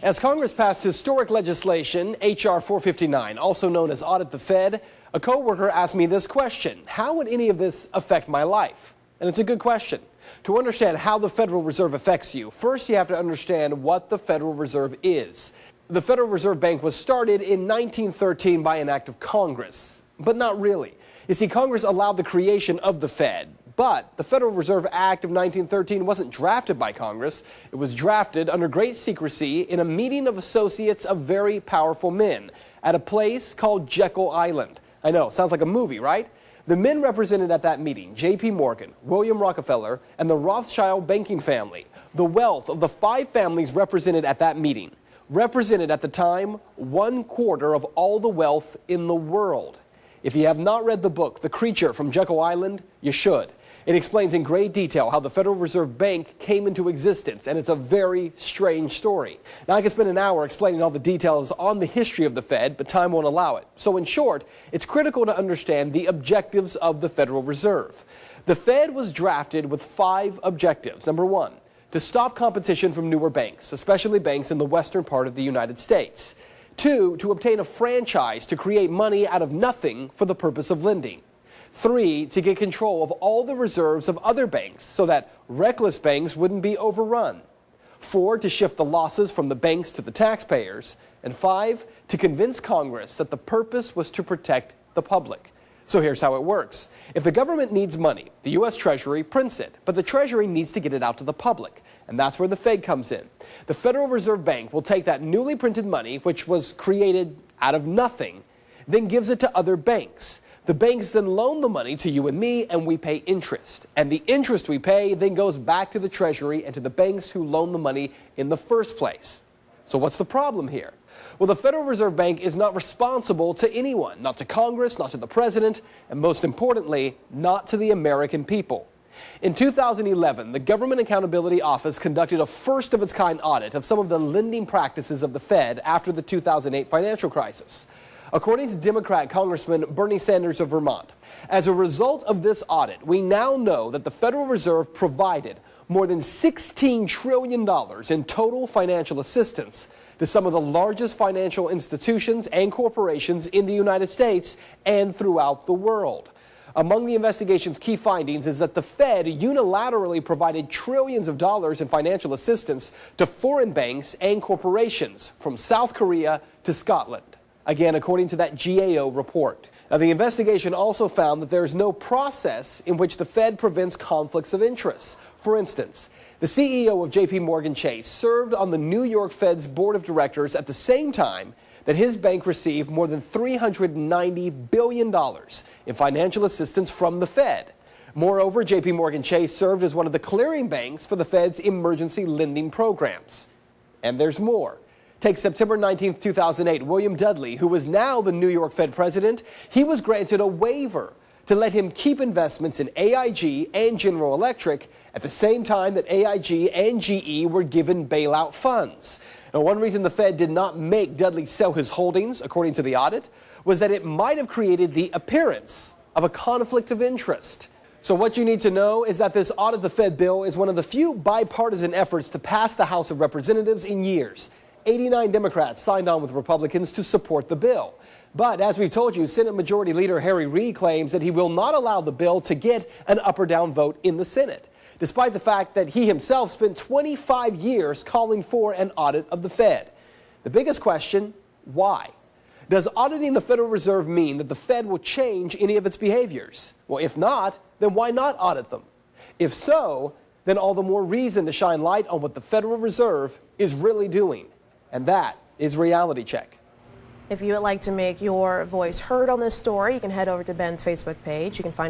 As Congress passed historic legislation, H.R. 459, also known as Audit the Fed, a coworker asked me this question: how would any of this affect my life? And it's a good question. To understand how the Federal Reserve affects you, first you have to understand what the Federal Reserve is. The Federal Reserve Bank was started in 1913 by an act of Congress, but not really. You see, Congress allowed the creation of the Fed, but the Federal Reserve Act of 1913 wasn't drafted by Congress. It was drafted under great secrecy in a meeting of associates of very powerful men at a place called Jekyll Island. I know, sounds like a movie, right? The men represented at that meeting: J.P. Morgan, William Rockefeller, and the Rothschild banking family. The wealth of the five families represented at that meeting represented at the time 1/4 of all the wealth in the world. If you have not read the book, The Creature from Jekyll Island, you should. It explains in great detail how the Federal Reserve Bank came into existence, and it's a very strange story. Now, I could spend an hour explaining all the details on the history of the Fed, but time won't allow it. So in short, it's critical to understand the objectives of the Federal Reserve. The Fed was drafted with 5 objectives. Number 1, to stop competition from newer banks, especially banks in the western part of the United States. 2, to obtain a franchise to create money out of nothing for the purpose of lending. 3, to get control of all the reserves of other banks so that reckless banks wouldn't be overrun. 4, to shift the losses from the banks to the taxpayers. And 5, to convince Congress that the purpose was to protect the public. So here's how it works. If the government needs money, the U.S. Treasury prints it, but the Treasury needs to get it out to the public. And that's where the Fed comes in. The Federal Reserve Bank will take that newly printed money, which was created out of nothing, then gives it to other banks. The banks then loan the money to you and me, and we pay interest. And the interest we pay then goes back to the Treasury and to the banks who loan the money in the first place. So what's the problem here? Well, the Federal Reserve Bank is not responsible to anyone, not to Congress, not to the President, and most importantly, not to the American people. In 2011, the Government Accountability Office conducted a first-of-its-kind audit of some of the lending practices of the Fed after the 2008 financial crisis. According to Democrat Congressman Bernie Sanders of Vermont, as a result of this audit, we now know that the Federal Reserve provided more than $16 trillion in total financial assistance to some of the largest financial institutions and corporations in the United States and throughout the world. Among the investigation's key findings is that the Fed unilaterally provided trillions of dollars in financial assistance to foreign banks and corporations from South Korea to Scotland. Again, according to that GAO report. Now, the investigation also found that there is no process in which the Fed prevents conflicts of interest. For instance, the CEO of J.P. Morgan Chase served on the New York Fed's board of directors at the same time that his bank received more than $390 billion in financial assistance from the Fed. Moreover, J.P. Morgan Chase served as one of the clearing banks for the Fed's emergency lending programs. And there's more. Take September 19, 2008, William Dudley, who is now the New York Fed president. He was granted a waiver to let him keep investments in AIG and General Electric at the same time that AIG and GE were given bailout funds. Now, one reason the Fed did not make Dudley sell his holdings, according to the audit, was that it might have created the appearance of a conflict of interest. So what you need to know is that this Audit the Fed bill is one of the few bipartisan efforts to pass the House of Representatives in years. 89 Democrats signed on with Republicans to support the bill. But as we told you, Senate Majority Leader Harry Reid claims that he will not allow the bill to get an up or down vote in the Senate, despite the fact that he himself spent 25 years calling for an audit of the Fed. The biggest question: why? Does auditing the Federal Reserve mean that the Fed will change any of its behaviors? Well, if not, then why not audit them? If so, then all the more reason to shine light on what the Federal Reserve is really doing. And that is Reality Check. If you would like to make your voice heard on this story, you can head over to Ben's Facebook page. You can find